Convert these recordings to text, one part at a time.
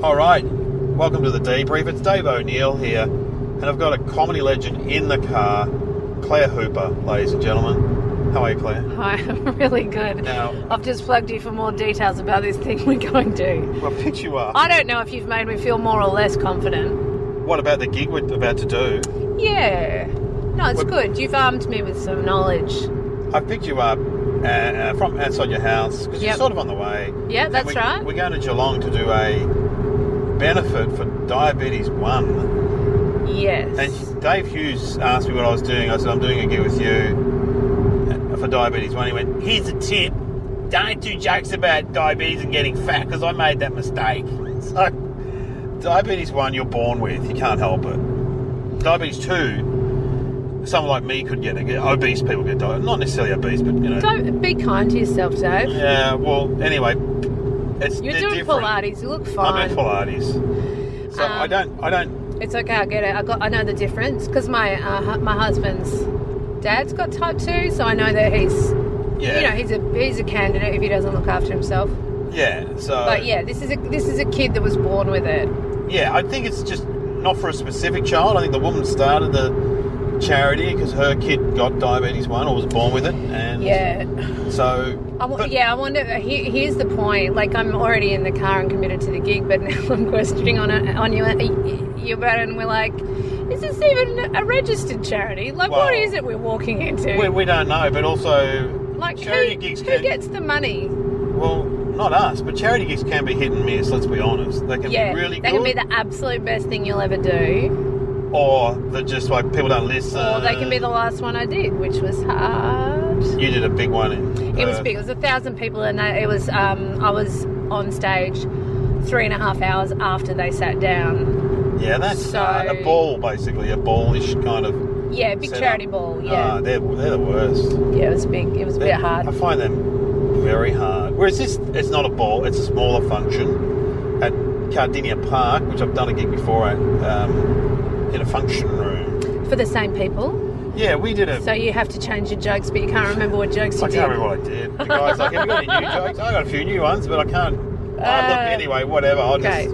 All right, welcome to the debrief. It's Dave O'Neill here, and I've got a comedy legend in the car, Claire Hooper, ladies and gentlemen. How are you, Claire? Hi, I'm really good. Now, I've just plugged you for more details about this thing we're going to. well, I picked you up. I don't know if you've made me feel more or less confident. What about the gig we're about to do? Yeah. No, it's good. You've armed me with some knowledge. I picked you up from outside your house because you're sort of on the way. Yeah, that's right. We're going to Geelong to do a benefit for Diabetes 1. Yes. And Dave Hughes asked me what I was doing. I said, I'm doing a gig with you for Diabetes 1. He went, here's a tip. Don't do jokes about diabetes and getting fat because I made that mistake. So, Diabetes 1 you're born with. You can't help it. Diabetes 2, someone like me could get it. Obese people get diabetes. Not necessarily obese, but, you know. Don't be kind to yourself, Dave. Yeah, well, anyway. You're doing different. Pilates. You look fine. I'm at Pilates. So I don't... It's okay, I get it. I know the difference because my husband's dad's got type 2, so I know that he's a candidate if he doesn't look after himself. Yeah, so... But yeah, this is a kid that was born with it. Yeah, I think it's just not for a specific child. I think the woman started the charity because her kid got Diabetes 1 or was born with it, and so... I wonder, here's the point. Like, I'm already in the car and committed to the gig, but now I'm questioning on you about it, and we're like, is this even a registered charity? Like, what is it we're walking into? We don't know, but also... Like, charity gigs who gets the money? Well, not us, but charity gigs can be hit and miss, let's be honest. They can be really good. They can be the absolute best thing you'll ever do. Or they're just like people don't listen. Or they can be the last one I did, which was hard. You did a big one It was big. It was 1,000 people, and it was. I was on stage 3.5 hours after they sat down. Yeah, that's a ball, basically, a ballish kind of. Yeah, big charity ball. Yeah, they're the worst. Yeah, it was big. It was a bit hard. I find them very hard. Whereas this, it's not a ball; it's a smaller function at Cardinia Park, which I've done a gig before at. In a function room. For the same people? Yeah, we did it. So you have to change your jokes, but you can't remember what jokes you did. I can't remember what I did. The guy's like, have you got any new jokes? I got a few new ones, but I can't. Look, anyway, whatever. I'll just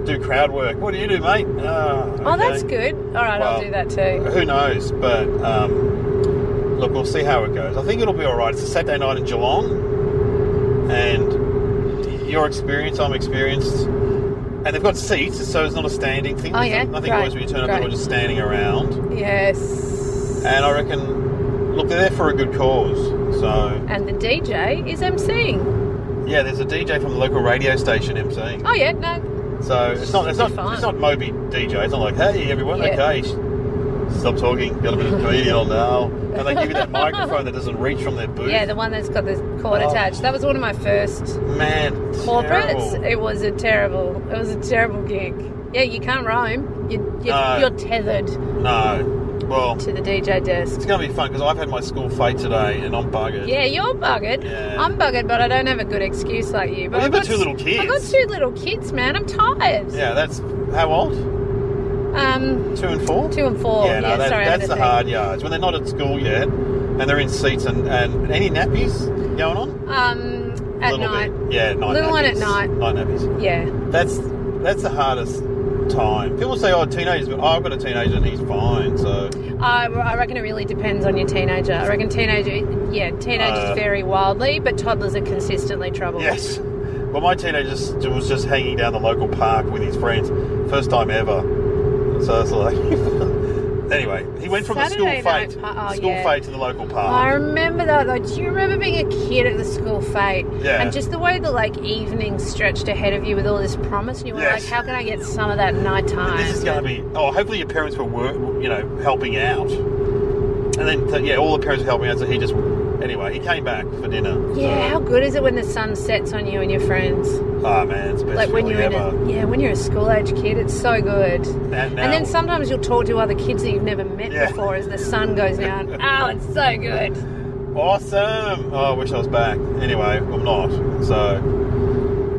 do crowd work. What do you do, mate? Okay. Oh, that's good. All right, I'll do that too. Who knows? But, look, we'll see how it goes. I think it'll be all right. It's a Saturday night in Geelong. And your experience, I'm experienced. And they've got seats, so it's not a standing thing. Oh, yeah? Nothing always when you turn up, people are just standing around. Yes. And I reckon, look, they're there for a good cause. So. And the DJ is emceeing. Yeah, there's a DJ from the local radio station emceeing. Oh, yeah, no. So it's not Moby DJ. It's not like, hey, everyone, okay, stop talking, got a bit of comedian on now. And they give you that microphone that doesn't reach from their booth. Yeah, the one that's got the cord attached. That was one of my first corporates. It was a terrible gig. Yeah, you can't roam. You're tethered. No. Well, to the DJ desk. It's going to be fun because I've had my school fete today and I'm buggered. Yeah, you're buggered. Yeah. I'm buggered, but I don't have a good excuse like you. But I've got 2 little kids. I've got 2 little kids, man. I'm tired. Yeah, that's... How old? 2 and 4? 2 and 4. Yeah, no, that's the hard yards. When they're not at school yet and they're in seats and any nappies going on? At night. Yeah, night Little nappies. One at night. Night nappies. Yeah. That's the hardest time. People say, teenagers, but I've got a teenager and he's fine, so... I reckon it really depends on your teenager. I reckon teenagers vary wildly, but toddlers are consistently trouble. Yes. Well, my teenager was just hanging down the local park with his friends. First time ever. So it's like... Anyway, he went from Saturday the school fete to the local park. I remember that, though. Do you remember being a kid at the school fete? Yeah. And just the way the, evening stretched ahead of you with all this promise, and you were like, how can I get some of that night time? This is going to be... hopefully your parents were, helping out. And then, all the parents were helping out, so he just... Anyway, he came back for dinner. Yeah, how good is it when the sun sets on you and your friends? Oh, man, it's the best when you're ever. when you're a school-age kid, it's so good. And then sometimes you'll talk to other kids that you've never met before as the sun goes down. Oh, it's so good. Awesome. Oh, I wish I was back. Anyway, I'm not. So,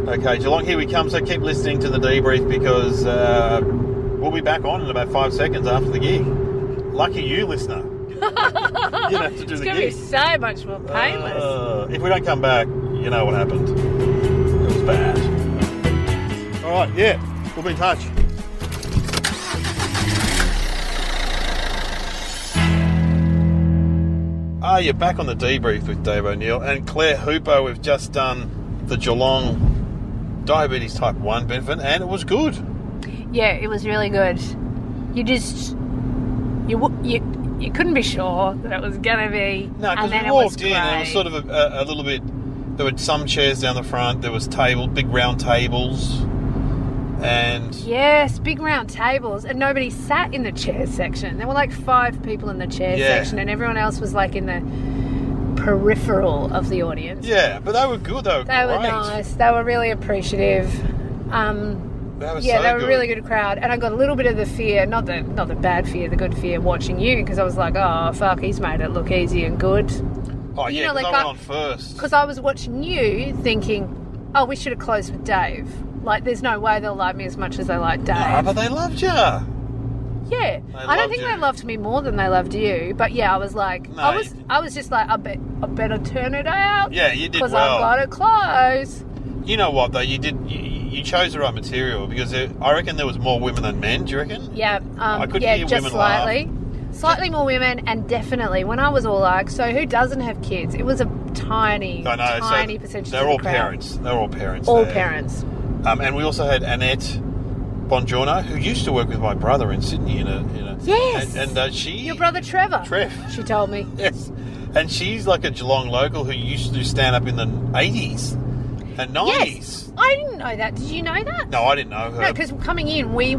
okay, Geelong, here we come. So keep listening to the debrief because we'll be back on in about 5 seconds after the gig. Lucky you, listener. You don't have to do the gig. It's going to be so much more painless. If we don't come back, you know what happened. It was bad. right, yeah. We'll be in touch. You're back on the debrief with Dave O'Neill and Claire Hooper. We've just done the Geelong diabetes type 1 benefit, and it was good. Yeah, it was really good. You couldn't be sure that it was going to be. No, because we walked in and it was sort of a little bit. There were some chairs down the front. There was big round tables, and yes, big round tables, and nobody sat in the chair section. There were like 5 people in the chair section, and everyone else was like in the peripheral of the audience. Yeah, but they were good. They were nice. They were really appreciative. They were a really good crowd, and I got a little bit of the fear, not the bad fear, the good fear, watching you, because I was like, oh fuck, he's made it look easy and good. Oh yeah, because I went on first. Because I was watching you, thinking, oh, we should have closed with Dave. Like, there's no way they'll like me as much as they like Dave. No, but they loved you. Yeah, I don't think they loved me more than they loved you, but yeah, I was like, I was just like, I better turn it out. Yeah, you did well. Because I've got to close. You know what though? You chose the right material, because I reckon there was more women than men. Do you reckon? Yeah, I could hear just women slightly. laugh. Slightly more women, and definitely when I was all like, so who doesn't have kids? It was a tiny percentage. They're all parents. They're all parents. All parents. And we also had Annette Bongiorno, who used to work with my brother in Sydney. Yes. And she. Your brother Trevor. She told me. Yes. And she's like a Geelong local who used to stand up in the 80s and 90s. Yes. I didn't know that. Did you know that? No, I didn't know her. No, because coming in, we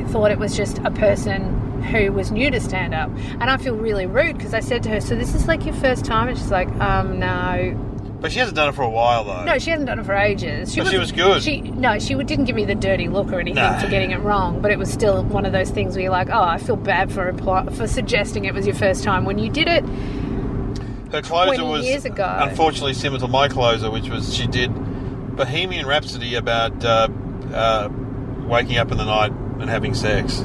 thought it was just a person who was new to stand up, and I feel really rude because I said to her, so this is like your first time? And she's like, no. But she hasn't done it for a while though. No, she hasn't done it for ages. She was good. She didn't give me the dirty look or anything for getting it wrong, but it was still one of those things where you're like, oh, I feel bad for suggesting it was your first time when you did it. Her closer 20 was years ago. Unfortunately similar to my closer, which was she did Bohemian Rhapsody about waking up in the night and having sex.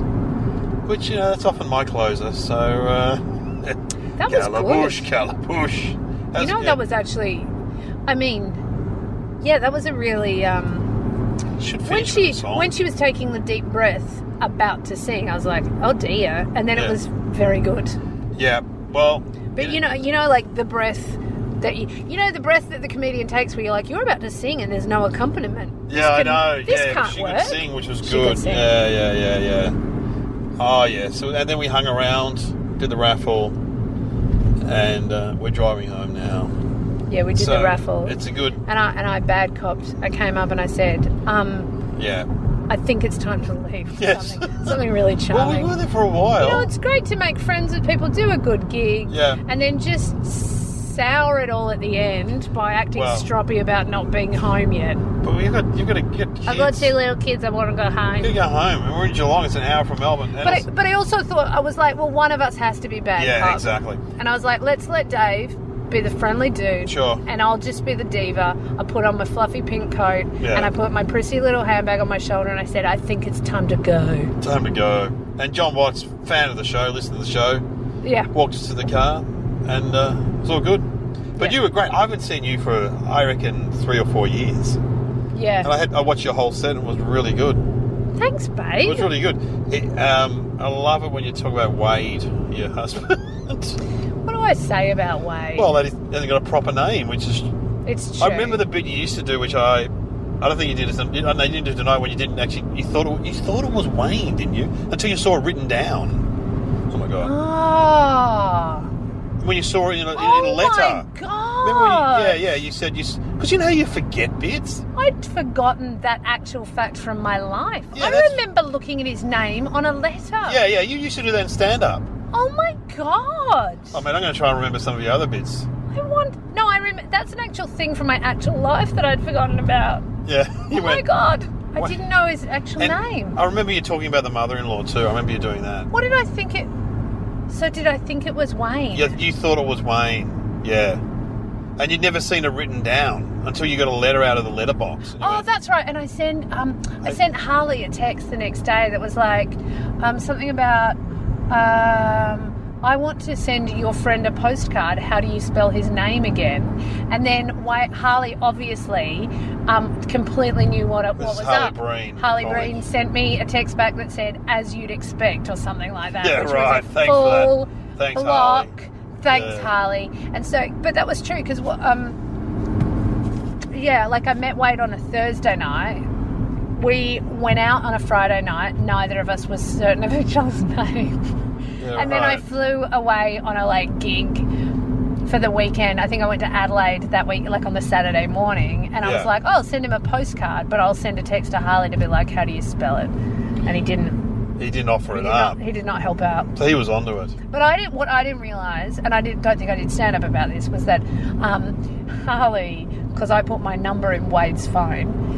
Which, that's often my closer, so... that was Calabush. That was actually... I mean, yeah, that was a really... when she was taking the deep breath about to sing, I was like, oh dear. And then it was very good. Yeah, well... But you know, like the breath... the breath that the comedian takes where you're like, you're about to sing and there's no accompaniment. Yeah, I know. This can't she work. Could sing, which was good. Yeah. Oh, yeah. So, and then we hung around, did the raffle, and we're driving home now. Yeah, we did the raffle. It's a good... And I bad copped. I came up and I said, yeah, I think it's time to leave. Yes. Something really charming. Well, we were there for a while. It's great to make friends with people, do a good gig, and then just sour it all at the end by acting stroppy about not being home yet. But you've got to get kids. I've got 2 little kids. I want to go home. You got to go home. And we're in Geelong. It's an hour from Melbourne. But I also thought, I was like, well, one of us has to be bad. Yeah, exactly. And I was like, let's let Dave be the friendly dude. Sure. And I'll just be the diva. I put on my fluffy pink coat and I put my prissy little handbag on my shoulder and I said, I think it's time to go. Time to go. And John Watts, fan of the show, listened to the show. Yeah. Walked us to the car and it was all good. But you were great. I haven't seen you for, I reckon, 3 or 4 years. Yeah. And I watched your whole set and it was really good. Thanks, babe. It was really good. I love it when you talk about Wade, your husband. What do I say about Wade? Well, that hasn't got a proper name, which is... It's true. I remember the bit you used to do, which I don't think you did. I know you didn't do tonight when you didn't actually... You thought it was Wayne, didn't you? Until you saw it written down. Oh, my God. Oh... When you saw it in a letter. Oh my God! Remember when you said you... Because you forget bits. I'd forgotten that actual fact from my life. Yeah, I remember looking at his name on a letter. Yeah, you used to do that in stand-up. Oh my God! I mean, I'm going to try and remember some of the other bits. I remember... That's an actual thing from my actual life that I'd forgotten about. Yeah. My God! I didn't know his actual name. I remember you talking about the mother-in-law too. I remember you doing that. What did I think it... So did I think it was Wayne? Yeah, you thought it was Wayne. Yeah. And you'd never seen it written down until you got a letter out of the letterbox. That's right. And I sent Harley a text the next day that was like something about I want to send your friend a postcard. How do you spell his name again? And then Harley obviously completely knew what was Harley up. Breen, Harley colleague. Breen sent me a text back that said, "As you'd expect," or something like that. Yeah, which right. was a Thanks for that. full Thanks, block. Harley. Thanks, Yeah. Harley. And so, but that was true because, yeah, like I met Wade on a Thursday night. We went out on a Friday night. Neither of us was certain of each other's name. Yeah, And then I right. flew away on a gig for the weekend. I think I went to Adelaide that week, on the Saturday morning. And I was Yeah. like, oh, I'll send him a postcard, but I'll send a text to Harley to be like, how do you spell it? And he didn't. He didn't offer it up. He did not help out. So he was onto it. But what I didn't realise, and don't think I did stand up about this, was that Harley, because I put my number in Wade's phone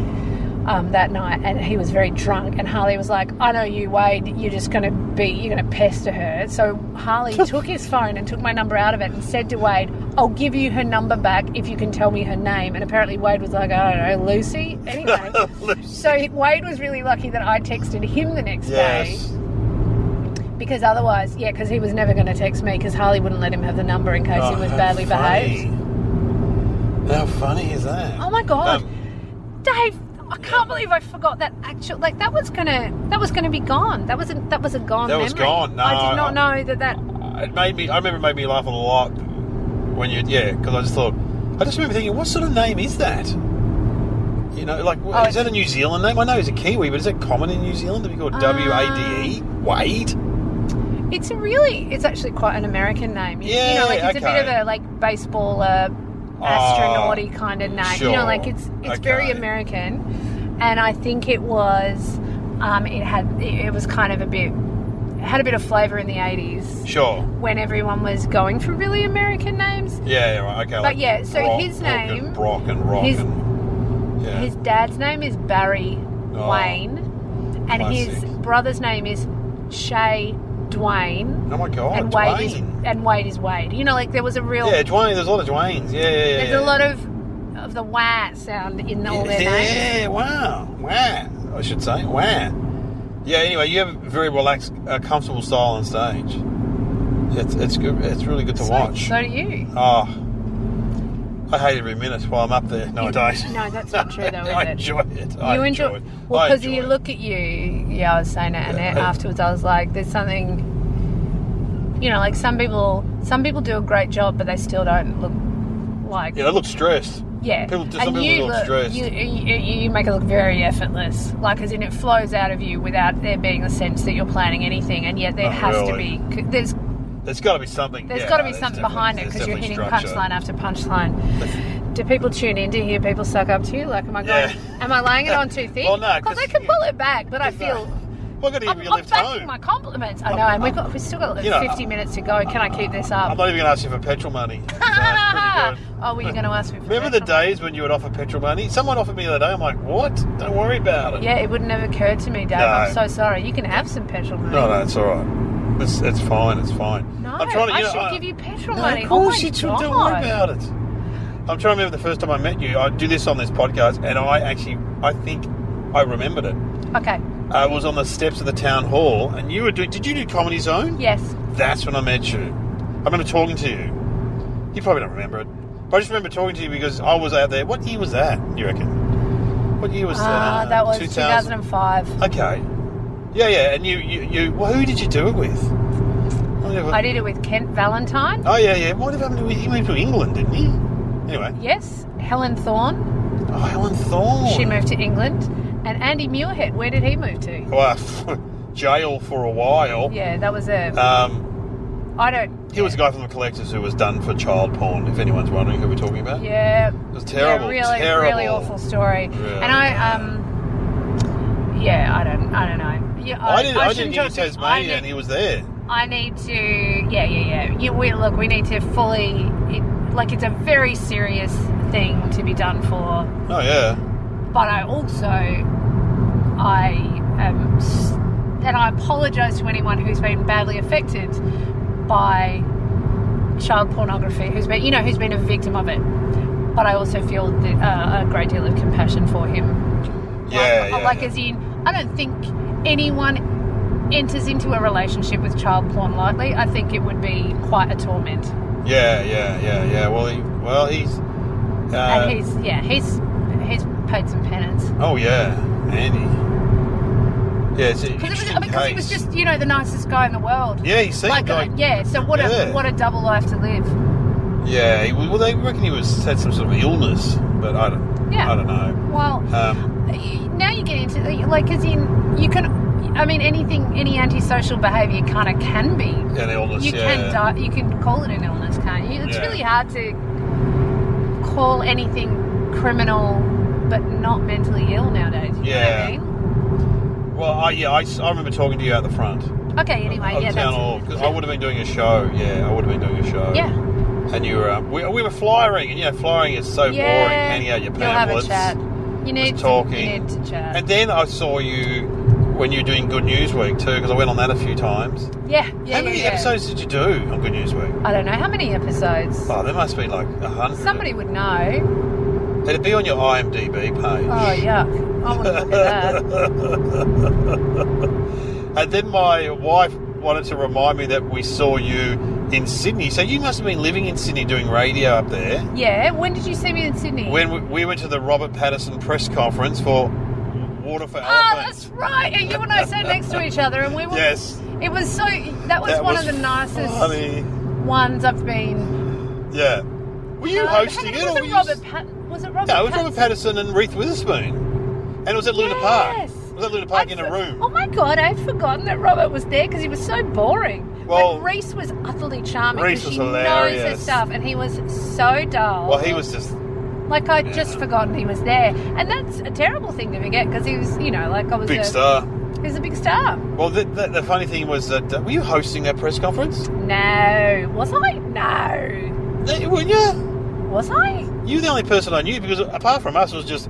that night, and he was very drunk, and Harley was like, I know you, Wade, you're going to pester her. So Harley took his phone and took my number out of it and said to Wade, I'll give you her number back if you can tell me her name. And apparently Wade was like, I don't know, Lucy? Anyway. Lucy. So Wade was really lucky that I texted him the next day. Yes. Because otherwise, because he was never going to text me because Harley wouldn't let him have the number in case he was how badly funny. behaved. How funny is that? Oh my God. Dave, I can't believe I forgot that actual, that was gonna be gone. That was a gone That memory. was gone. No, I did not know that. I remember it made me laugh a lot when because I just remember thinking, what sort of name is that? You know, is that a New Zealand name? I know he's a Kiwi, but is it common in New Zealand to be called W-A-D-E? Wade? It's actually quite an American name. Yeah, it's a bit of a baseball astronaut-y kind of name. Sure. It's very American, and I think it was it was kind of had a bit of flavour in the 80s. Sure. When everyone was going for really American names. Yeah, right, okay. But so Brock, his name, Brock and Rock his- yeah. his dad's name is Barry Oh, Wayne, and his classic. brother's name is Shay Dwayne. Oh my God, and Wade is Wade. There was a real Dwayne. There's a lot of Dwaynes. Yeah. There's a lot of the wah sound in all their names. Yeah, wow. I should say, wow. Yeah. Anyway, you have a very relaxed, comfortable style on stage. It's good. It's really good to watch. So do you. Oh, I hate every minute while I'm up there. No, I don't. No, that's not true though, is I it? enjoy it. You enjoy it. Well, I because enjoy you it. look at you. Yeah, I was saying it, and then afterwards I was like, "There's something." Some people do a great job, but they still don't look like. Yeah, they look stressed. Yeah, Some people look stressed. You make it look very effortless, as in it flows out of you without there being a sense that you're planning anything, and yet there has really. to be. There's got to be something. There's got to be something behind it because you're hitting punchline after punchline. Do people tune in to hear people suck up to you? Am I laying it on too thick? Well, no, because I can pull it back, but I feel. Well, I've got to I'm give you a lift backing home. my compliments. I know, and we've still got 50 minutes to go. Can I keep this up? I'm not even going to ask you for petrol money. So it's pretty good. Oh, were you going to ask me for Remember the petrol money? days when you would offer petrol money? Someone offered me the other day. I'm like, what? Don't worry about it. Yeah, it would never occur to me, Dave. No. I'm so sorry. You can have some petrol money. No, it's all right. It's fine. It's fine. No, I'm trying to, I should give you petrol No, money. of course oh my you should. God. Don't worry about it. I'm trying to remember the first time I met you. I do this on this podcast, and I think I remembered it. Okay. I was on the steps of the town hall, and you were doing. Did you do Comedy Zone? Yes. That's when I met you. I remember talking to you. You probably don't remember it, but I just remember talking to you because I was out there. What year was that? You reckon? What year was that? That was 2005. Okay. Yeah. And you. Well, who did you do it with? I did it with Kent Valentine. Oh yeah. What happened to you? Moved to England, didn't you? Anyway. Yes. Helen Thorne. Oh, Helen Thorne. She moved to England. And Andy Muirhead, where did he move to? Well, jail for a while. Yeah, that was a... He was a guy from the Collectors who was done for child porn, if anyone's wondering who we're talking about. Yeah. It was terrible. Yeah, really awful story. Really and I don't know. Yeah, I didn't use Tasmania and he was there. I need to... Yeah. We need to fully... it's a very serious thing to be done for. Oh, yeah. But I apologise to anyone who's been badly affected by child pornography, who's been a victim of it. But I also feel a great deal of compassion for him. Yeah. As in, I don't think anyone enters into a relationship with child porn lightly, I think it would be quite a torment. Yeah. Well, he's... and he's paid some penance. Oh, yeah. Andy. Yeah, it's an interesting because he was just, the nicest guy in the world. Yeah, he seemed so what a double life to live. Yeah, they reckon he had some sort of illness, but I don't know. Well, now you get into any antisocial behaviour kind of can be an illness. You can call it an illness, can't you? It's really hard to call anything criminal but not mentally ill nowadays. You know what I mean? Well, I remember talking to you out the front. Okay, anyway, Town hall, because I would have been doing a show. Yeah, I would have been doing a show. Yeah. And you were, we were flyering, and flyering is so boring, handing out your pamphlets. You'll have a chat. You need to chat. And then I saw you when you were doing Good News Week too, because I went on that a few times. Yeah. How many episodes did you do on Good News Week? I don't know. How many episodes? Oh, there must be like 100. Somebody would know. It'd be on your IMDb page. Oh, yuck. I want to look at that. And then my wife wanted to remind me that we saw you in Sydney. So you must have been living in Sydney doing radio up there. Yeah. When did you see me in Sydney? When we went to the Robert Patterson press conference for Water for Elephants. Oh, that's right. And you and I sat next to each other, and we were... Yes. It was so... That was one of the nicest ones I've been... Yeah. Were you hosting it? Was it Robert Patterson? No, it was Robert Patterson and Reese Witherspoon. And it was at Luna Park. It was at Luna Park in a room. Oh my God, I'd forgotten that Robert was there because he was so boring. Well, but Reese was utterly charming. Reese was hilarious. Knows her stuff, and he was so dull. Well, he was just... Like, I'd just forgotten he was there. And that's a terrible thing to forget because he was, big star. He was a big star. Well, the funny thing was that... were you hosting that press conference? No. Was I? No. Weren't you? Was I? You were the only person I knew because apart from us, it was just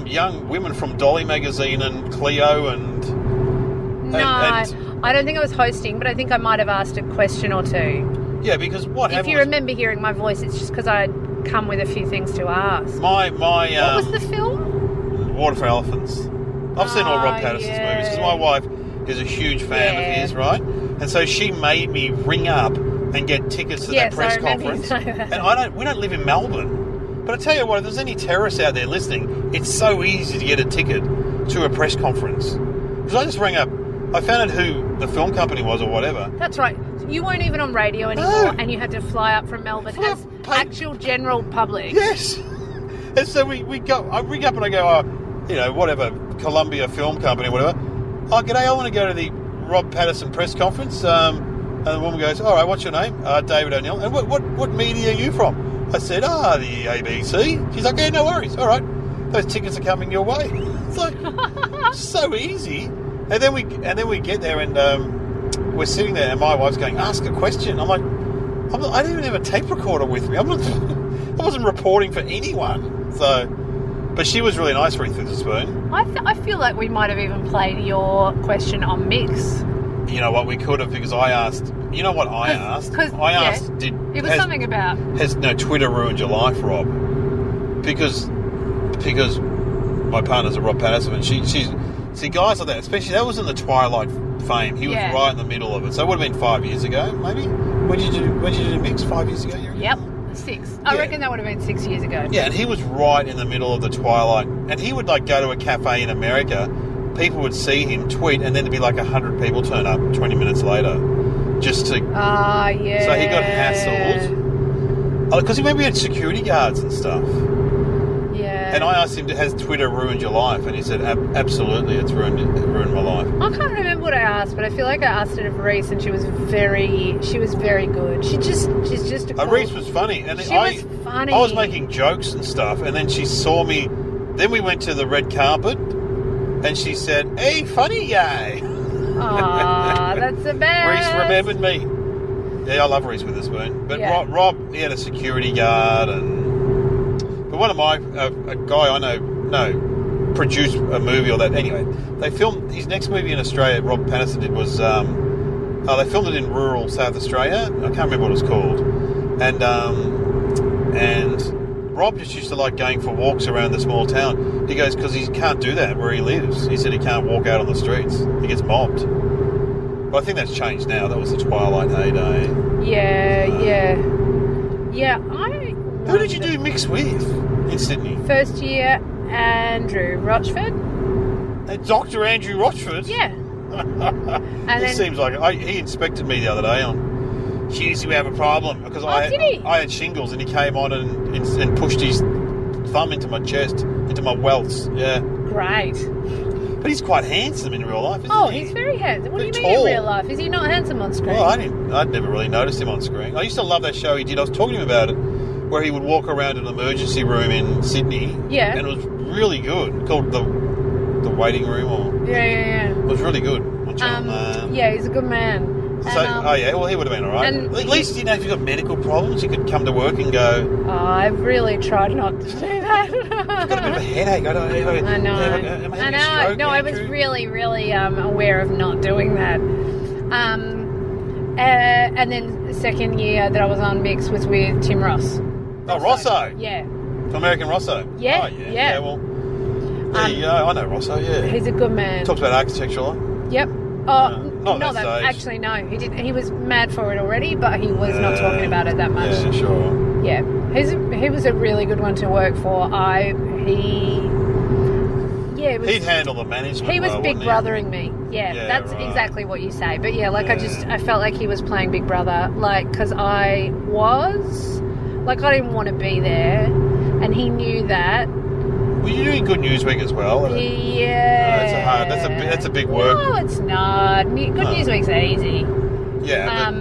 young women from Dolly magazine and Clio and... No, I don't think I was hosting, but I think I might have asked a question or two. Yeah, because what happened... If you remember hearing my voice, it's just because I'd come with a few things to ask. What was the film? Water for Elephants. I've seen all Rob Patterson's movies because my wife is a huge fan of his, right? And so she made me ring up and get tickets to that press conference. And we don't live in Melbourne. But I tell you what, if there's any terrorists out there listening, it's so easy to get a ticket to a press conference. Because I just rang up, I found out who the film company was or whatever. That's right. You weren't even on radio anymore, and you had to fly up from Melbourne as actual general public. Yes. And so we go, I ring up and I go, whatever, Columbia Film Company or whatever. Oh, g'day, I want to go to the Rob Patterson press conference. And the woman goes, all right, what's your name? David O'Neill. And what media are you from? I said, the ABC. She's like, yeah, no worries. All right. Those tickets are coming your way. It's like, so easy. And then we get there and we're sitting there and my wife's going, ask a question. I'm like, I don't even have a tape recorder with me. I wasn't reporting for anyone. So, but she was really nice, Reese Witherspoon. I feel like we might have even played your question on mix. You know what, we could have, because I asked... You know what I asked? I asked, it was something about... Has Twitter ruined your life, Rob? Because my partner's a Rob Patterson, and she's... See, guys like that, especially... That was in the twilight fame. He was right in the middle of it. So it would have been 5 years ago, maybe? When did you do Mix? 5 years ago? Yep, 6. I reckon that would have been 6 years ago. Yeah, and he was right in the middle of the twilight. And he would, go to a cafe in America... People would see him tweet, and then there'd be 100 people turn up 20 minutes later, just to. Ah, yeah. So he got hassled because he maybe had security guards and stuff. Yeah. And I asked him, "Has Twitter ruined your life?" And he said, "Absolutely, it's ruined my life." I can't remember what I asked, but I feel like I asked it of Reese, and she was very good. She's just a cool... Reese was funny, and she was funny. I was making jokes and stuff, and then she saw me. Then we went to the red carpet. And she said, hey, funny guy. Aw, that's the best. Reese remembered me. Yeah, I love Reese Witherspoon. But Rob, he had a security guard. But one of a guy I know, produced a movie or that. Anyway, they filmed, his next movie in Australia, Rob Patterson did, was, they filmed it in rural South Australia. I can't remember what it was called. And Rob just used to like going for walks around the small town. He goes, because he can't do that where he lives. He said he can't walk out on the streets. He gets mobbed. But I think that's changed now. That was the Twilight heyday. Yeah. Who did you do mix with in Sydney? First year, Andrew Rochford. Dr. Andrew Rochford? Yeah. It seems like he inspected me the other day on Tuesday. We have a problem because I had shingles and he came on and pushed his thumb into my chest, into my welts. Yeah. Great. But he's quite handsome in real life, isn't he? He's very handsome. What do you Very mean tall. in real life? Is he not handsome on screen? Well, I'd never really noticed him on screen. I used to love that show he did. I was talking to him about it, where he would walk around an emergency room in Sydney. Yeah. And it was really good. Called the waiting room, or Yeah. it was really good. On Channel 9. Yeah, he's a good man. So, well, he would have been all right. and At least, if you've got medical problems, you could come to work and go, I've really tried not to do that. I've got a bit of a headache. I know. Am I having a stroke? No, I was really, really aware of not doing that. And then the second year that I was on mix was with Tim Ross. Oh, Rosso. Yeah. American Rosso. Yeah. Oh, yeah. Well, there you go. I know Rosso, yeah. He's a good man. Talks about architecture a lot. Yep. Not that stage. Actually, no. He did. He was mad for it already, but he was not talking about it that much. Yeah, sure. Yeah. He was a really good one to work for. He'd handle the management. He was big brothering me. Yeah, that's right. exactly what you say. But yeah, I felt like he was playing Big Brother, because I didn't want to be there, and he knew that. Were you doing Good News Week as well? Yeah. That's a big work. No, it's not. Good News Week's easy. Yeah.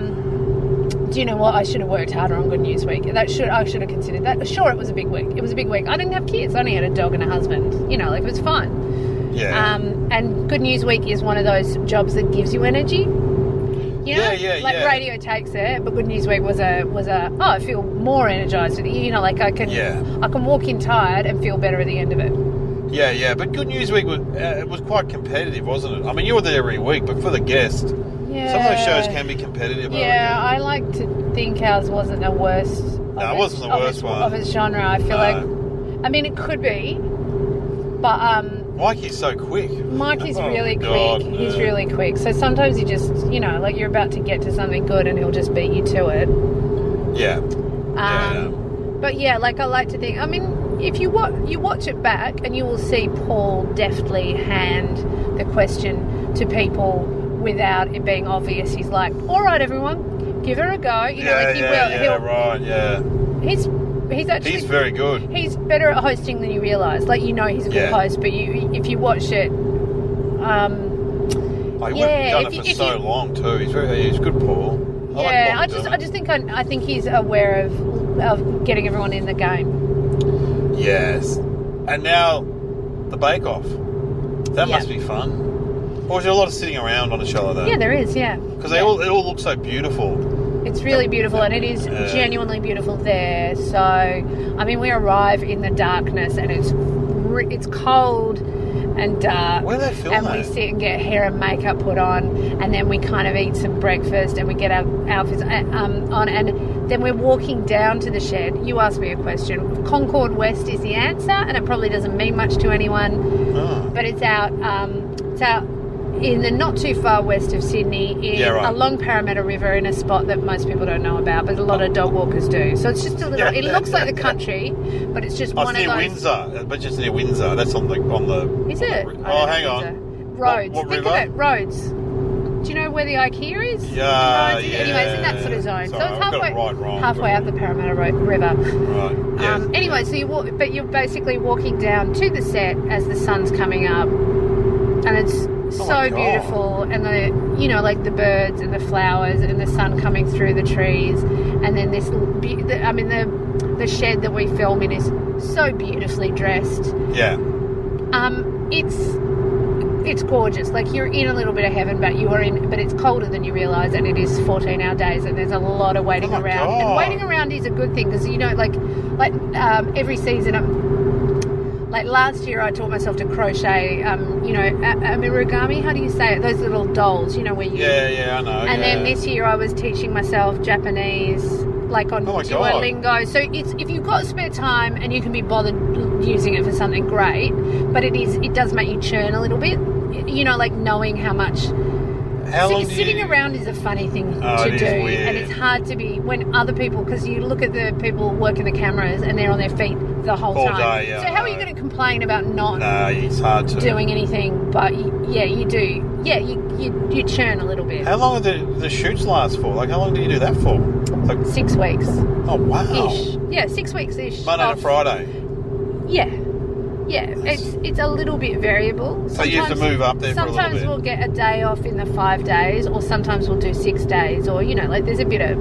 Do you know what? I should have worked harder on Good News Week. I should have considered that. Sure, it was a big week. It was a big week. I didn't have kids. I only had a dog and a husband. It was fun. Yeah. And Good News Week is one of those jobs that gives you energy. Yeah. Radio takes it, but Good News Week was I feel more energized. I can walk in tired and feel better at the end of it. Yeah. But Good News Week was quite competitive, wasn't it? I mean, you were there every week, but for the guest, yeah. some of those shows can be competitive. Yeah, I like to think ours wasn't the worst. No, it wasn't the worst one of its genre. I feel like, I mean, it could be, but Mikey's so quick. Mikey's really God, quick. He's really quick. So sometimes you just, you're about to get to something good and he'll just beat you to it. Yeah. But yeah, I like to think, I mean, if you watch it back and you will see Paul deftly hand the question to people without it being obvious. He's like, all right, everyone, give her a go. He will. He's very good. He's better at hosting than you realise. He's a good host, but if you watch it, He wouldn't have done it for so long too. He's good, Paul. I think he's aware of getting everyone in the game. Yes. And now the Bake Off. That must be fun. Or is there a lot of sitting around on a show like that? Yeah, there is. Yeah. Because it all looks so beautiful. It's really beautiful, and it is genuinely beautiful there. So, I mean, we arrive in the darkness, and it's cold and dark. Where do they film And that? we sit and get hair and makeup put on, and then we kind of eat some breakfast, and we get our outfits on, and then we're walking down to the shed. You asked me a question. Concord West is the answer, and it probably doesn't mean much to anyone, but it's out in the not too far west of Sydney, along Parramatta River, in a spot that most people don't know about, but a lot of dog walkers do. So it's just a little. It looks like the country, but it's just one of those. Windsor, but just near Windsor. That's on the. Is it? Hang on. Roads. What Think river? of it. Roads. Do you know where the IKEA is? Yeah. Anyway, it's in that sort of zone. Sorry, so it's halfway up the Parramatta River. Right. Yes. Anyway, so you're basically walking down to the set as the sun's coming up, and it's so beautiful, and the birds and the flowers and the sun coming through the trees, and then the shed that we film in is so beautifully dressed. Yeah. It's gorgeous. You're in a little bit of heaven, but it's colder than you realise, and it is 14-hour days, and there's a lot of waiting around. God. And waiting around is a good thing because every season. Last year, I taught myself to crochet, amirugami. How do you say it? Those little dolls, where you... Yeah, I know. And then this year, I was teaching myself Japanese, on Duolingo. So if you've got spare time and you can be bothered using it for something great, but it does make you churn a little bit. Knowing how much How long do sitting you... around is a funny thing Oh, to it is do, weird. and it's hard to be when other people, because you look at the people working the cameras and they're on their feet the whole All time. day, yeah, so how are you going to complain about not No, it's hard to... doing anything? But you do. Yeah, you churn a little bit. How long do the shoots last for? Like, how long do you do that for? Like, 6 weeks. oh, wow. Ish. Yeah, 6 weeks ish. Monday to Friday. Yeah. Yeah, it's a little bit variable. So you have to move up there for a little bit. Sometimes we'll get a day off in the 5 days, or sometimes we'll do 6 days, or, like there's a bit of...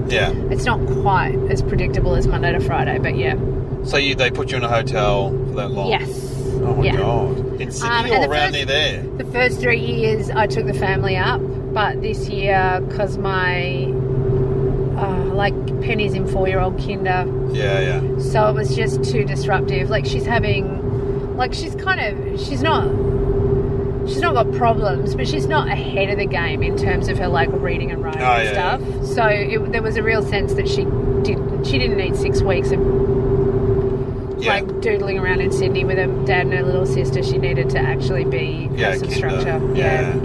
Yeah. It's not quite as predictable as Monday to Friday, but yeah. So they put you in a hotel for that long? Yes. Oh, my yeah. God. In Sydney or around near there? The first 3 years I took the family up, but this year, because my... Penny's in 4-year-old kinder. Yeah. So it was just too disruptive. Like, she's having... Like, she's not got problems, but she's not ahead of the game in terms of her, like, reading and writing and stuff. Yeah. So there was a real sense that she didn't need 6 weeks of, like, doodling around in Sydney with her dad and her little sister. She needed to actually have some structure. Yeah.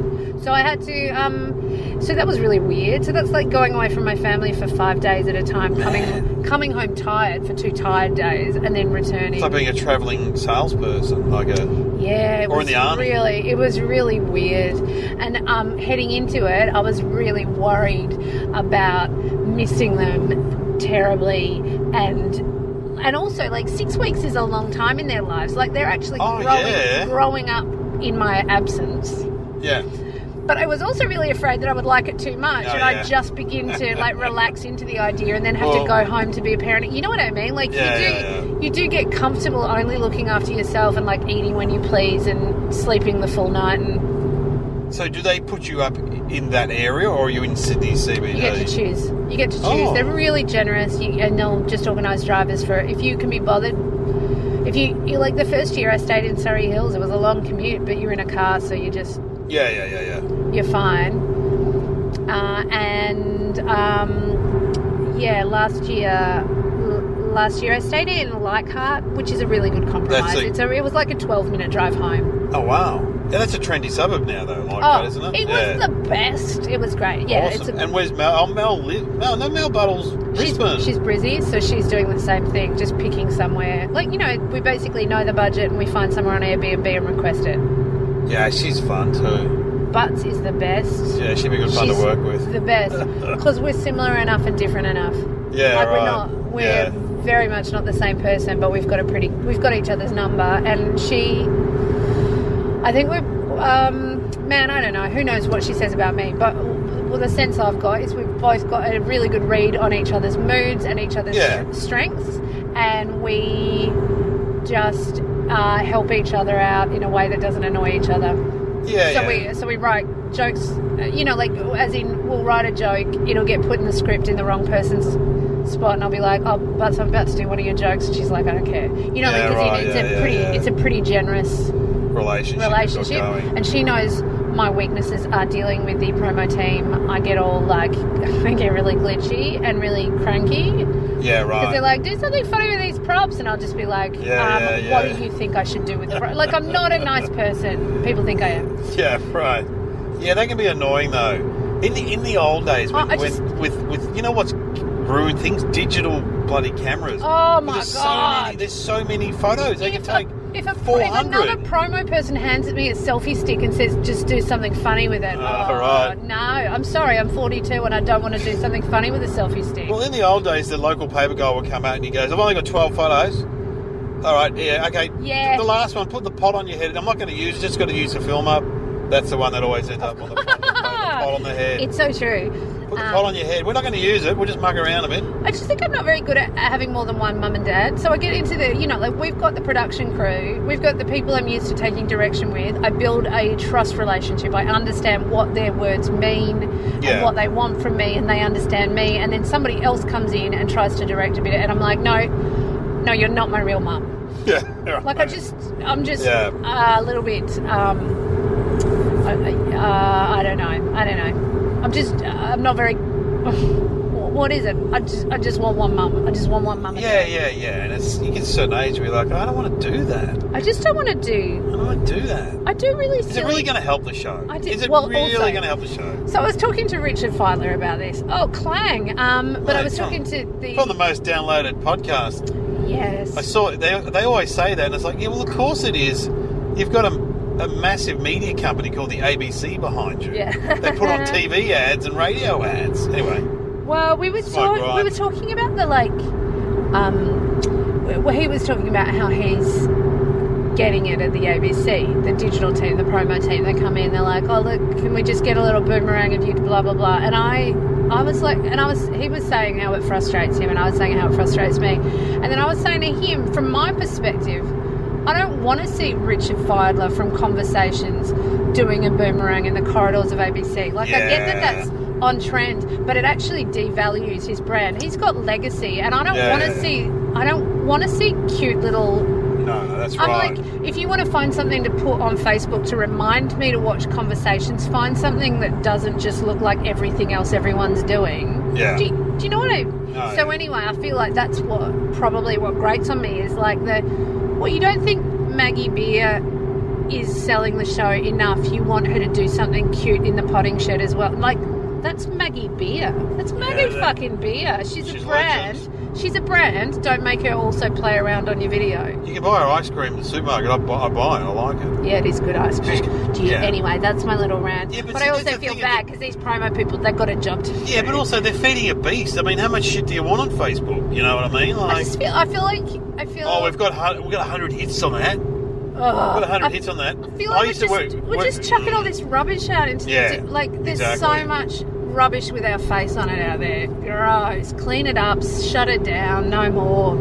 So I had to... So that was really weird. So that's like going away from my family for 5 days at a time, coming home tired for 2 tired days, and then returning. It's like being a travelling salesperson, or in the army. It was really weird. And heading into it, I was really worried about missing them terribly, and also, like, 6 weeks is a long time in their lives. Like, they're actually growing up in my absence. Yeah. But I was also really afraid that I would like it too much, and I'd just begin to, like, relax into the idea and then have to go home to be a parent. You know what I mean? Like, you do get comfortable only looking after yourself and, like, eating when you please and sleeping the full night. And so do they put you up in that area, or are you in Sydney CBD? You get to choose. They're really generous, and they'll just organise drivers for it. If you can be bothered. If you like, the first year I stayed in Surrey Hills, it was a long commute, but you're in a car, so you just... Yeah. You're fine. Last year I stayed in Leichhardt, which is a really good compromise. It was like a 12-minute drive home. Oh, wow. Yeah, that's a trendy suburb now, though, Leichhardt, isn't it? It was the best. It was great. Yeah. Awesome. And where's Mel? Mel live? Mel Buttle's Brisbane. She's Brizzy, so she's doing the same thing, just picking somewhere. Like, we basically know the budget and we find somewhere on Airbnb and request it. Yeah, she's fun too. Butts is the best. Yeah, she'd be good fun to work with. The best. Because we're similar enough and different enough. Yeah, like, right. We're very much not the same person, but we've got each other's number. And I think we're, I don't know, who knows what she says about me, but the sense I've got is we've both got a really good read on each other's moods and each other's strengths, and we just help each other out in a way that doesn't annoy each other. So we write jokes, like, as in, we'll write a joke, it'll get put in the script in the wrong person's spot, and I'll be like, but I'm about to do one of your jokes, and she's like, I don't care. It's a pretty generous relationship. And she knows my weaknesses are dealing with the promo team. I get all, like, I get really glitchy and really cranky. Yeah, right. Because they're like, do something funny with these props, and I'll just be like, what do you think I should do with the props? Like, I'm not a nice person. People think I am. Yeah, right. Yeah, that can be annoying though. In the old days, with you know what's ruined things, digital bloody cameras. Oh my God! There's so many photos. They can take. If 400. another promo person hands me a selfie stick and says, just do something funny with it. Right. No, I'm sorry, I'm 42 and I don't want to do something funny with a selfie stick. Well, in the old days, the local paper guy would come out and he goes, I've only got 12 photos. All right, okay. Yeah. The last one, put the pot on your head. I'm not going to use it, just got to use the film up. That's the one that always ends up on the front. The pot on the head. It's so true. Put the pot on your head. We're not going to use it. We'll just muck around a bit. I just think I'm not very good at having more than one mum and dad. So I get into like, we've got the production crew. We've got the people I'm used to taking direction with. I build a trust relationship. I understand what their words mean and what they want from me, and they understand me. And then somebody else comes in and tries to direct a bit, and I'm like, no, you're not my real mum. Yeah. Right. Like, I'm just a little bit, I don't know. I'm not very, what is it? I just want one mum. I just want one mum. Yeah. And you get to a certain age where you're like, I don't want to do that. I just don't want to do. I don't want to do that. I do really. Is it really going to help the show? Is it really going to help the show? So I was talking to Richard Feidler about this. Oh, clang! But I was talking to the from the most downloaded podcast. Yes. I saw they always say that, and it's like, yeah, well, of course it is. You've got a massive media company called the ABC behind you. Yeah. They put on TV ads and radio ads. Anyway. Well, we were talking about the well, he was talking about how he's getting it at the ABC, the digital team, the promo team. They come in, they're like, oh look, can we just get a little boomerang of you, blah blah blah. And I was like, he was saying how it frustrates him, and I was saying how it frustrates me. And then I was saying to him, from my perspective, I don't want to see Richard Feidler from Conversations doing a boomerang in the corridors of ABC. Like, I get that that's on trend, but it actually devalues his brand. He's got legacy, and I don't want to see cute little. No, that's right. I'm like, if you want to find something to put on Facebook to remind me to watch Conversations, find something that doesn't just look like everything else everyone's doing. Yeah. Do you know what I mean? No. So anyway, I feel like that's what grates on me is like you don't think Maggie Beer is selling the show enough. You want her to do something cute in the potting shed as well. Like, that's Maggie Beer. That's Maggie fucking Beer. She's a brand. Legend. She's a brand. Don't make her also play around on your video. You can buy her ice cream in the supermarket. I buy it. I like it. Yeah, it is good ice cream. Anyway, that's my little rant. Yeah, but I also feel bad because these promo people, they've got a job to do. Yeah, but also they're feeding a beast. I mean, how much shit do you want on Facebook? You know what I mean? Like, I feel like. We've got 100 hits on that. We've got 100 hits on that. I feel like we're just chucking all this rubbish out into there's so much rubbish with our face on it out there. Gross. Clean it up, shut it down, no more.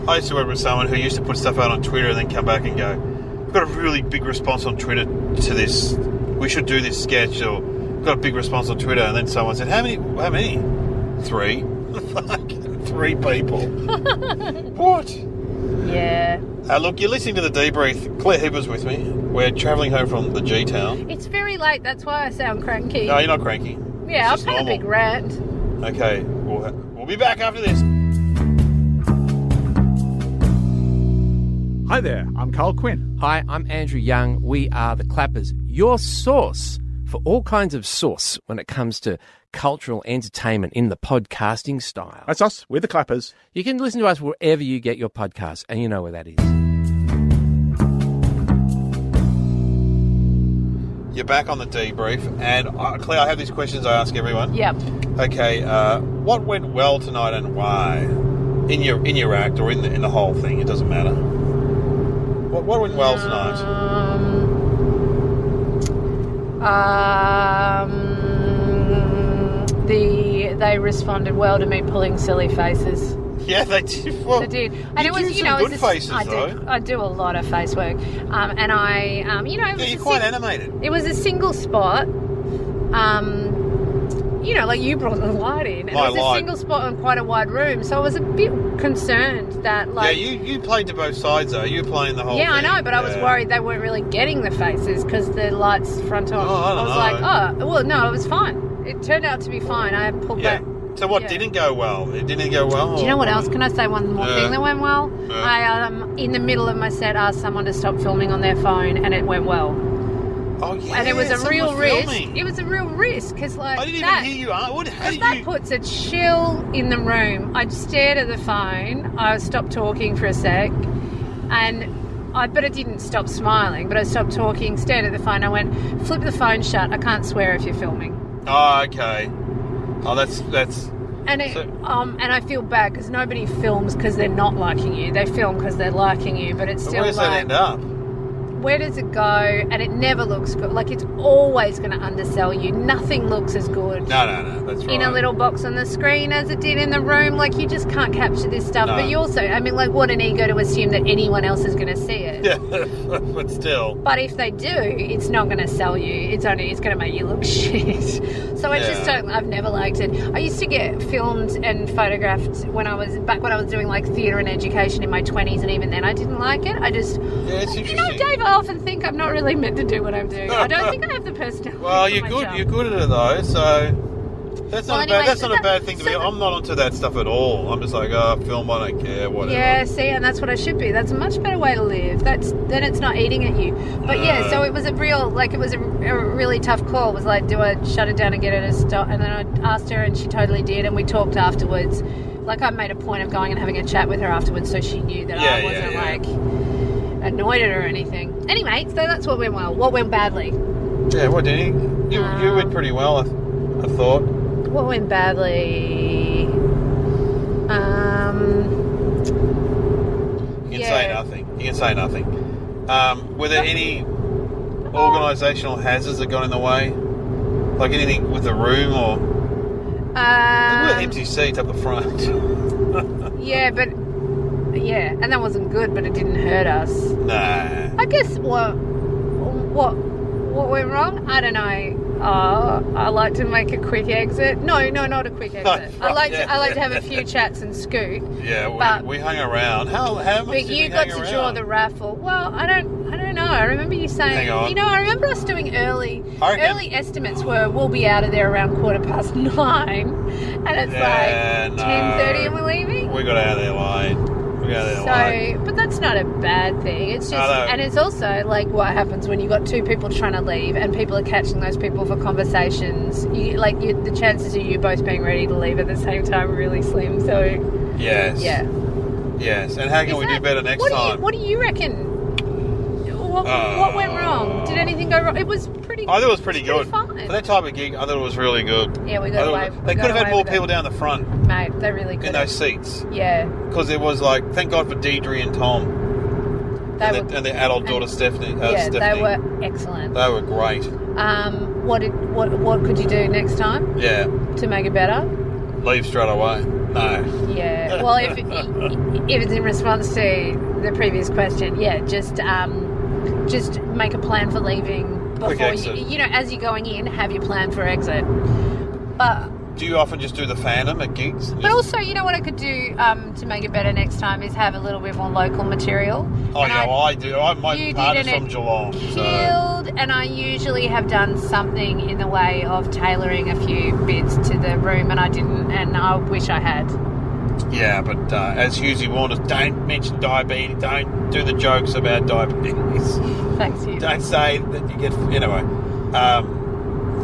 I used to work with someone who used to put stuff out on Twitter and then come back and go, we've got a really big response on Twitter to this. We should do this sketch, or we've got a big response on Twitter. And then someone said, how many? 3. Fuck, 3 people. What? Yeah. Look, you're listening to The Debrief. Claire Hibber's with me. We're travelling home from the G-Town. It's very late, that's why I sound cranky. No, you're not cranky. Yeah, I've had a big rant. Okay, we'll be back after this. Hi there, I'm Karl Quinn. Hi, I'm Andrew Young. We are The Clappers, your source for all kinds of sauce when it comes to cultural entertainment in the podcasting style. That's us, we're The Clappers. You can listen to us wherever you get your podcasts, and you know where that is. You're back on The Debrief, and Claire, I have these questions I ask everyone. Yep. Okay, what went well tonight and why? In your act or in the whole thing, it doesn't matter. What went well tonight? They responded well to me pulling silly faces. Yeah, they did. Well, they did, and it was good faces, I do a lot of face work, and I you're quite animated. It was a single spot. Like you brought the light in. And it was a single spot in quite a wide room, so I was a bit concerned that Yeah, you played to both sides though. You were playing the whole thing. I know, but I was worried they weren't really getting the faces because the lights front on. I was like, no, it was fine. It turned out to be fine. I pulled back. So what didn't go well? It didn't go well? Do you know what else? Can I say one more thing that went well? Yeah. I, in the middle of my set, asked someone to stop filming on their phone, and it went well. Oh, yeah. And it was a real risk. Filming. It was a real risk because, like, I didn't even hear you. That puts a chill in the room. I stared at the phone. I stopped talking for a sec, but I didn't stop smiling. But I stopped talking, stared at the phone. I went, flip the phone shut. I can't swear if you're filming. Oh, okay. Oh, that's. And I feel bad because nobody films because they're not liking you. They film because they're liking you, but it's still where does that end up? Where does it go? And it never looks good. Like, it's always going to undersell you. Nothing looks as good. No, that's right. In a little box on the screen as it did in the room. Like, you just can't capture this stuff. No. But you also, what an ego to assume that anyone else is going to see it. Yeah, but still. But if they do, it's not going to sell you. It's going to make you look shit. So I've never liked it. I used to get filmed and photographed when I was doing like theatre and education in my 20s, and even then I didn't like it. It's interesting. Dave, I often think I'm not really meant to do what I'm doing. I don't think I have the personality. Well, you're good. You're good at it though. So That's Well, not anyway, that's so not a that- bad thing to so me. that- I'm not onto that stuff at all. I'm just like, film, I don't care, whatever. Yeah, see, and that's what I should be. That's a much better way to live. Then it's not eating at you. But yeah, so it was a really tough call. It was like, do I shut it down and get her to stop? And then I asked her, and she totally did. And we talked afterwards. Like, I made a point of going and having a chat with her afterwards, so she knew that I wasn't like annoyed at her or anything. Anyway, so that's what went well. What went badly? Yeah, what did you went pretty well, I thought. What went badly? You can say nothing. You can say nothing. Were there any organisational hazards that got in the way? Like anything with the room or... There were empty seats up the front. and that wasn't good, but it didn't hurt us. Nah. I guess what went wrong? I don't know. I like to make a quick exit. No, not a quick exit. I like to have a few chats and scoot. Yeah, we hung around. How much But did you we got hang to around? draw the raffle. Well, I don't know. I remember you saying. Hang on. I remember us doing early estimates were we'll be out of there around 9:15, and it's like 10:30 and we're leaving. We got out of there late. But that's not a bad thing. It's just, and it's also like what happens when you got two people trying to leave and people are catching those people for conversations. The chances of you both being ready to leave at the same time are really slim. So yes, yeah, yes. And how can we do better next time? What do you reckon? What went wrong? Did anything go wrong? It was pretty. I thought it was pretty good. Fun. For that type of gig, I thought it was really good. Yeah, we got away. They could have had more people down the front. Mate, they really could. In those seats. Yeah. Because it was like, thank God for Deidre and Tom. And their adult daughter Stephanie. They were excellent. They were great. What could you do next time? Yeah. To make it better? Leave straight away. No. Yeah. Well, if it's in response to the previous question, just make a plan for leaving before as you're going in, have your plan for exit. But do you often just do the Phantom at gigs? But also, you know what I could do to make it better next time is have a little bit more local material. I do. My partner's from Geelong. And I usually have done something in the way of tailoring a few bits to the room, and I didn't, and I wish I had. Yeah, but as Hughesy warned us, don't mention diabetes, don't do the jokes about diabetes. Thanks, Hugh. Don't say that you get... Anyway.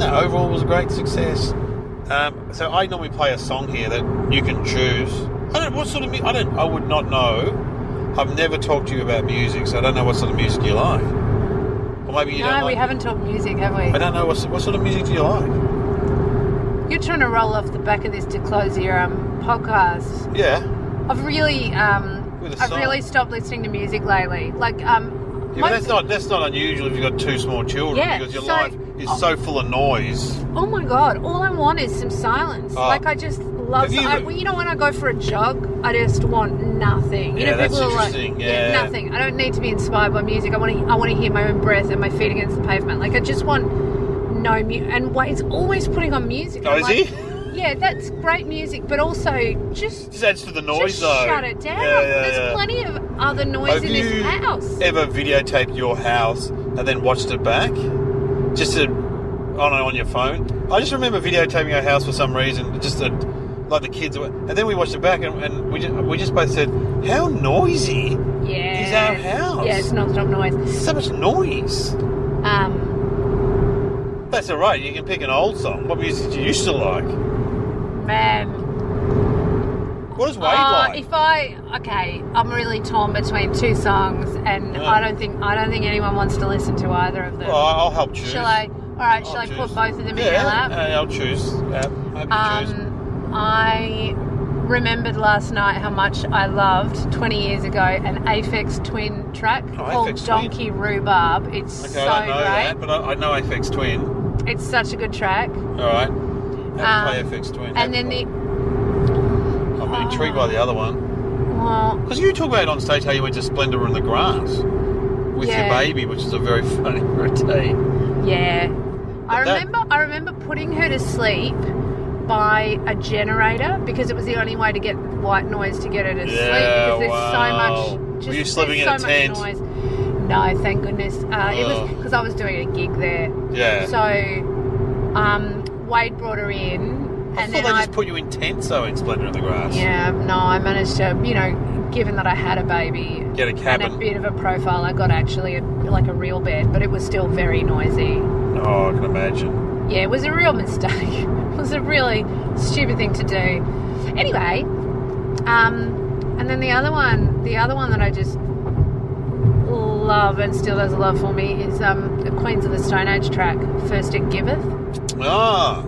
Overall it was a great success. So I normally play a song here that you can choose. I would not know. I've never talked to you about music, so I don't know what sort of music you like. Or maybe you don't like... No, we haven't talked music, have we? I don't know. What sort of music do you like? You're trying to roll off the back of this to close your podcast. Yeah. I've really stopped listening to music lately. Like, but that's not unusual if you've got two small children because your life is so full of noise. Oh my God! All I want is some silence. Like I just love. When I go for a jog, I just want nothing. That's people interesting. Are like, nothing. I don't need to be inspired by music. I want to hear my own breath and my feet against the pavement. Like I just want no music. And it's always putting on music. Oh, is he? Yeah, that's great music, but also just adds to the noise, though. Shut it down. There's plenty of other noise in this house. Ever videotaped your house and then watched it back, just on your phone? I just remember videotaping our house for some reason, like the kids, and then we watched it back, and we just both said, "How noisy is our house?" Yeah, it's non-stop noise. So much noise. That's all right. You can pick an old song. What music do you used to like? Man. What does Wade like? I'm really torn between two songs, and I don't think anyone wants to listen to either of them. Well, I'll help choose. Shall I put both of them in your lap? I'll choose. Hope you choose. I remembered last night how much I loved 20 years ago an Aphex Twin track called Donkey Rhubarb. It's so great. I don't know that, but I know Aphex Twin. It's such a good track. All right. Have to play Aphex Twin. And then I'm intrigued by the other one. Well, because you talk about it on stage how you went to Splendour in the Grass with your baby, which is a very funny routine. Yeah. I remember putting her to sleep by a generator because it was the only way to get white noise to get her to sleep because there's so much. Were you sleeping in a tent? Noise. No, thank goodness. It was because I was doing a gig there. Yeah. So, Wade brought her in I thought they just put you in tents, though, in Splendor in the Grass. Yeah, no, I managed to, given that I had a baby... Get a cabin. And a bit of a profile, I got actually a real bed, but it was still very noisy. Oh, I can imagine. Yeah, it was a real mistake. It was a really stupid thing to do. Anyway, and then the other one that I just love and still does a love for me is the Queens of the Stoneage track, First It Giveth. Ah.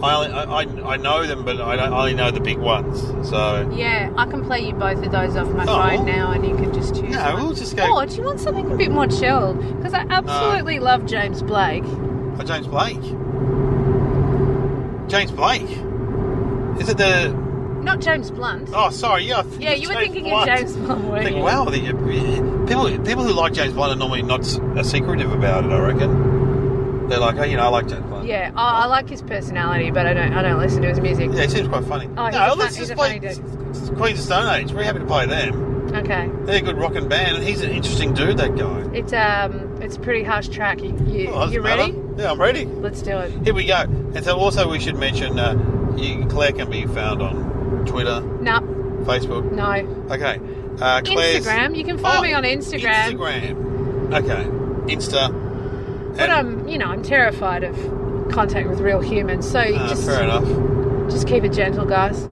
I know them, but I only know the big ones. So yeah, I can play you both of those off my phone now, and you can just choose. No, one. we'll just go. Or do you want something a bit more chilled? Because I absolutely love James Blake. Oh, James Blake. James Blake. Is it the? Not James Blunt. Oh, sorry. Yeah. Yeah, you were thinking of James Blunt, weren't you? Wow, people who like James Blunt are normally not secretive about it. I reckon. They're like, oh, I like James Blunt. Yeah, I like his personality, but I don't listen to his music. Yeah, he seems quite funny. Oh, let's just play Queens of Stone Age. We're happy to play them. Okay. They're a good rockin' band, and he's an interesting dude, that guy. It's a pretty harsh track. You ready? Yeah, I'm ready. Let's do it. Here we go. And so also we should mention Claire can be found on Twitter. No. Facebook. No. Okay. Claire's... Instagram. You can find me on Instagram. Instagram. Okay. Insta. But I'm terrified of contact with real humans. So fair enough. Just keep it gentle, guys.